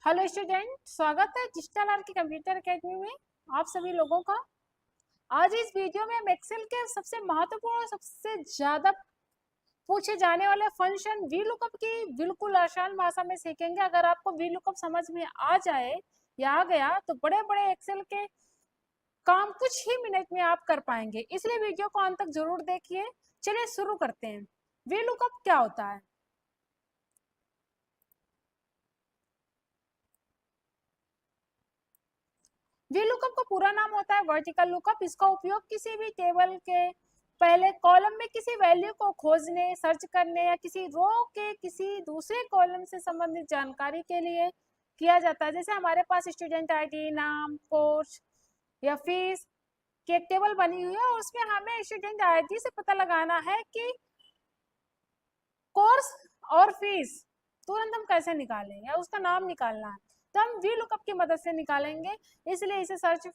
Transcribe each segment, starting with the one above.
Hello student, स्वागत है digital are की कंप्यूटर एकेडमी में आप सभी लोगों का। आज इस वीडियो में हम एक्सेल के सबसे महत्वपूर्ण और सबसे ज्यादा पूछे जाने वाले फंक्शन वीलुकअप की बिल्कुल आसान भाषा में सीखेंगे। अगर आपको वीलुकअप समझ में आ जाए या आ गया तो बड़े बड़े एक्सेल के काम कुछ ही मिनट में आप कर पाएंगे, इसलिए वीडियो को अंत तक जरूर देखिए। चलिए शुरू करते हैं। वीलुकअप क्या होता है? वीलुकअप का पूरा नाम होता है वर्टिकल लुकअप। इसका उपयोग किसी भी टेबल के पहले कॉलम में किसी वैल्यू को खोजने, सर्च करने या किसी रो के किसी दूसरे कॉलम से संबंधित जानकारी के लिए किया जाता है। जैसे हमारे पास स्टूडेंट आईडी, नाम, कोर्स या फीस की एक टेबल बनी हुई है और उसमें हमें स्टूडेंट आईडी से पता लगाना है कि कोर्स और फीस तुरंत हम कैसे निकालें या उसका नाम निकालना है, तो हम वी लुकअप की मदद से निकालेंगे। इसलिए इसे सर्च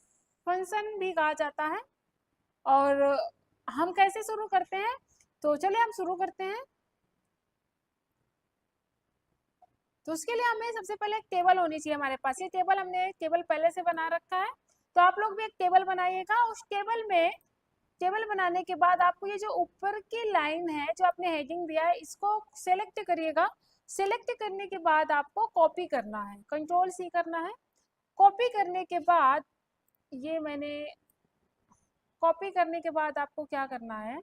फंक्शन भी कहा जाता है। और हम कैसे शुरू करते हैं, तो चलिए हम शुरू करते हैं। तो उसके लिए हमें सबसे पहले एक टेबल होनी चाहिए हमारे पास। ये टेबल हमने टेबल पहले से बना रखा है, तो आप लोग भी एक टेबल बनाइएगा। उस टेबल में टेबल बनाने के बाद आपको ये जो ऊपर की लाइन है जो आपने हेडिंग दिया है इसको सेलेक्ट करिएगा। सेलेक्ट करने के बाद आपको कॉपी करना है, कंट्रोल सी करना है। कॉपी करने के बाद ये मैंने कॉपी करने के बाद आपको क्या करना है,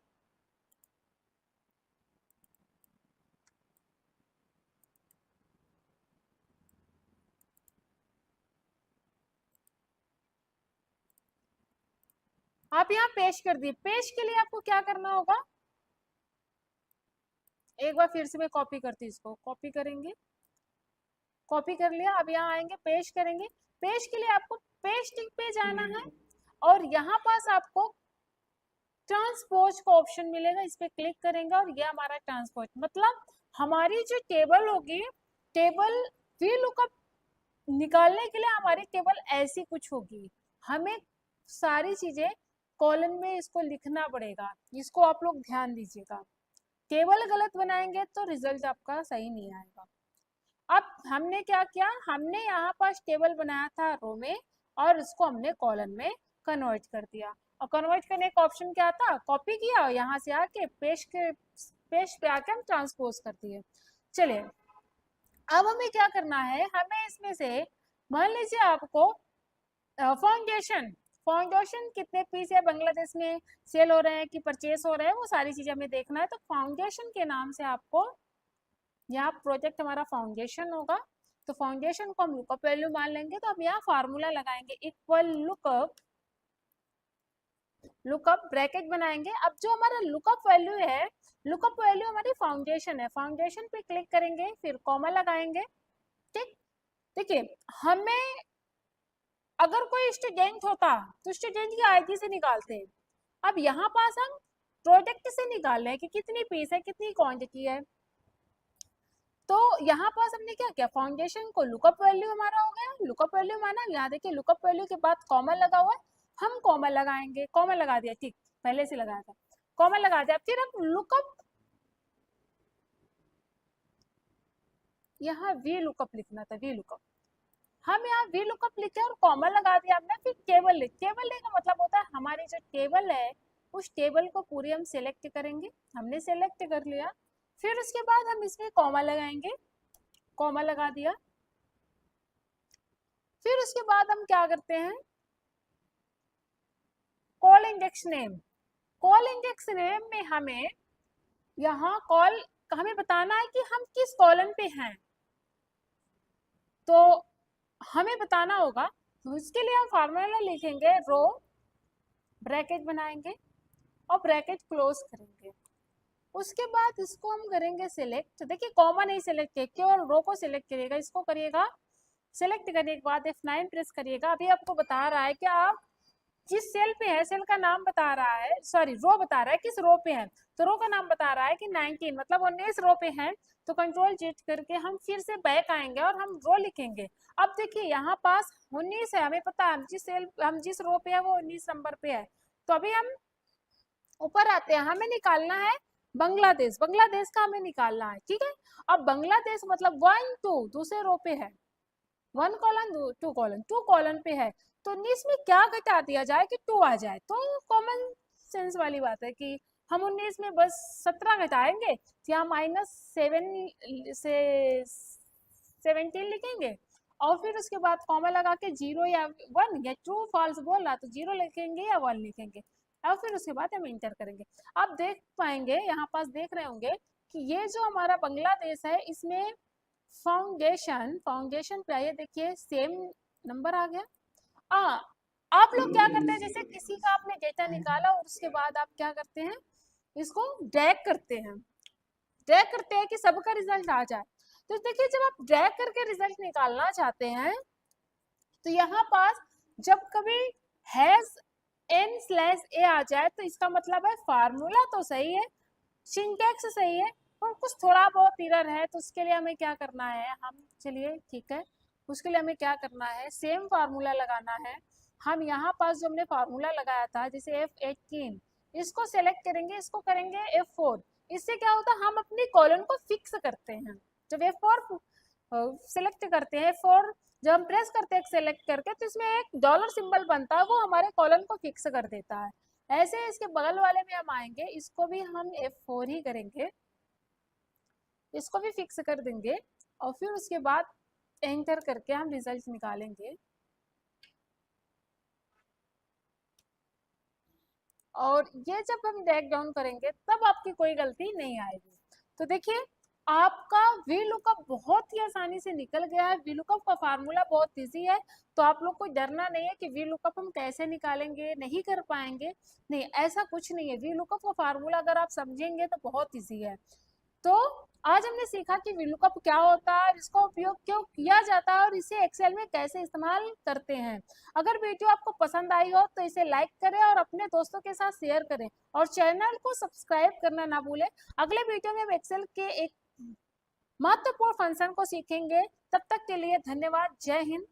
आप यहाँ पेस्ट कर दिए। पेस्ट के लिए आपको क्या करना होगा, एक बार फिर से मैं कॉपी करती हूँ, इसको कॉपी करेंगे। कॉपी कर लिया, अब यहाँ आएंगे पेस्ट करेंगे। पेस्ट के लिए आपको पेस्टिंग पे जाना है और यहाँ पास आपको ट्रांसपोज का ऑप्शन मिलेगा, इस पे क्लिक करेंगे और ये हमारा ट्रांसपोज मतलब हमारी जो टेबल होगी, टेबल वी लुकअप निकालने के लिए हमारी टेबल ऐसी कुछ होगी। हमें सारी चीजें कॉलम में इसको लिखना पड़ेगा, इसको आप लोग ध्यान दीजिएगा। टेबल गलत बनाएंगे तो रिजल्ट आपका सही नहीं आएगा। अब हमने क्या किया, हमने यहाँ पास टेबल बनाया था रो में और उसको हमने कॉलम में कन्वर्ट कर दिया। और कन्वर्ट करने का ऑप्शन क्या था, कॉपी किया और यहाँ से आके पेस्ट पे आके हम ट्रांसपोज कर दिए। चलिए अब हमें क्या करना है, हमें इसमें से मान लीजिए आपको फाउंडेशन फाउंडेशन कितने पीस है बांग्लादेश में सेल हो रहे हैं कि परचेस हो रहे हैं, वो सारी चीजें हमें देखना है। तो फाउंडेशन के नाम से आपको यहाँ प्रोजेक्ट हमारा फाउंडेशन होगा, तो फाउंडेशन को हम लुकअप वैल्यू मान लेंगे। तो हम यहाँ फार्मूला लगाएंगे, इक्वल लुकअप, लुकअप ब्रैकेट बनाएंगे। अब जो हमारा लुकअप वैल्यू है, लुकअप वैल्यू हमारी फाउंडेशन है, फाउंडेशन पे क्लिक करेंगे, फिर कॉमा लगाएंगे। ठीक, देखिए हमें अगर कोई स्टूडेंट होता तो स्टूडेंट की आईडी से निकालते हैं। अब यहाँ पास हम प्रोडक्ट से निकाल रहे हैं कि कितनी पीस है, कितनी क्वांटिटी है। तो यहाँ पास हमने क्या किया, फाउंडेशन को लुकअप वैल्यू हमारा हो गया, लुकअप वैल्यू माना। यहाँ देखिए लुकअप वैल्यू के बाद कॉमा लगा हुआ है, हम कॉमा लगाएंगे। कॉमा लगा दिया, ठीक, पहले से लगाया था, कॉमा लगा दिया। फिर हम लुकअप, यहाँ वी लुकअप लिखना था, वी लुकअप, हम यहाँ वी लुकअप लिखे और कॉमा लगा दिया हमने। फिर टेबल लिख, टेबल लिख का मतलब होता है हमारी जो टेबल है उस टेबल को पूरी हम सिलेक्ट करेंगे। हमने सिलेक्ट कर लिया, फिर उसके बाद हम इसमें कॉमा लगाएंगे, कॉमा लगा दिया। फिर उसके बाद हम क्या करते हैं, call index name, call index name में हमें यहाँ कॉल हमें बताना है कि हम किस कॉलम पे हैं, तो हमें बताना होगा। तो इसके लिए हम फार्मूला लिखेंगे, रो ब्रैकेट बनाएंगे और ब्रैकेट क्लोज करेंगे। उसके बाद इसको हम करेंगे सिलेक्ट। देखिए कॉमा नहीं सिलेक्ट किया, केवल रो को सिलेक्ट करिएगा, इसको करिएगा सिलेक्ट करने के बाद F9 प्रेस करिएगा। अभी आपको बता रहा है कि आप जिस सेल पे है, सेल का नाम बता रहा है, सॉरी रो बता रहा है किस रो पे है, तो रो का नाम बता रहा है कि 19 मतलब 19 रो पे है। तो कंट्रोल जेड करके हम फिर से बैक आएंगे और हम रो लिखेंगे। अब देखिए यहाँ पास 19 है, हमें पता है जिस सेल हम जिस रो पे है वो 19 नंबर पे है। तो अभी हम ऊपर आते हैं, हमें निकालना है बांग्लादेश, बांग्लादेश का हमें निकालना है, ठीक है। अब बांग्लादेश मतलब 1 2 दूसरे रो पे है, 1 कॉलन 2 कॉलन, 2 कॉलन पे है तो इसमें क्या घटा दिया जाए कि 2 आ जाए। तो कॉमन सेंस वाली बात है कि हम 19 में बस 17 घटाएंगे, यहाँ -7 से 17 लिखेंगे और फिर उसके बाद कॉमा लगा के 0 या 1 या ट्रू फॉल्स बोल रहा तो 0 लिखेंगे या 1 लिखेंगे और फिर उसके बाद हम इंटर करेंगे। आप देख पाएंगे यहाँ पास देख रहे होंगे कि ये जो हमारा बांग्लादेश है इसमें फाउंडेशन पे आइए, देखिए सेम नंबर आ गया। आप लोग क्या करते हैं, जैसे किसी का आपने डेटा निकाला और उसके बाद आप क्या करते हैं, इसको ड्रैग करते हैं, कि सबका रिजल्ट आ जाए। तो देखिए जब आप ड्रैग करके रिजल्ट निकालना चाहते हैं तो यहाँ पास जब कभी हैज n/a आ जाए तो इसका मतलब है फार्मूला तो सही है, सिंटैक्स सही है, और कुछ थोड़ा बहुत एरर है। तो उसके लिए हमें क्या करना है, हम चलिए ठीक है, उसके लिए हमें क्या करना है, सेम फार्मूला लगाना है। हम यहाँ पास जो हमने फार्मूला लगाया था जैसे F18 इसको सेलेक्ट करेंगे, इसको करेंगे F4। इससे क्या होता है, हम अपनी कॉलन को फिक्स करते हैं। जब F4 सेलेक्ट करते हैं, F4 जब हम प्रेस करते हैं सेलेक्ट करके तो इसमें एक डॉलर सिंबल बनता है, वो हमारे कॉलन को फिक्स कर देता है। ऐसे इसके बगल वाले में हम आएंगे, इसको भी हम F4 ही करेंगे, इसको भी फिक्स कर देंगे और फिर उसके बाद एंटर करके हम रिजल्ट निकालेंगे। और ये जब हम ड्रैग डाउन करेंगे तब आपकी कोई गलती नहीं आएगी। तो देखिए आपका वी लुकअप बहुत ही आसानी से निकल गया है। वी लुकअप का फार्मूला बहुत इजी है, तो आप लोग को डरना नहीं है कि वी लुकअप हम कैसे निकालेंगे, नहीं कर पाएंगे, नहीं ऐसा कुछ नहीं है। वी लुकअप का फार्मूला अगर आप समझेंगे तो बहुत इजी है। तो आज हमने सीखा कि वीलुकअप क्या होता है, इसका उपयोग क्यों किया जाता है और इसे एक्सेल में कैसे इस्तेमाल करते हैं। अगर वीडियो आपको पसंद आई हो तो इसे लाइक करें और अपने दोस्तों के साथ शेयर करें और चैनल को सब्सक्राइब करना ना भूलें। अगले वीडियो में हम एक्सेल के एक महत्वपूर्ण फंक्शन को सीखेंगे। तब तक के लिए धन्यवाद। जय हिंद।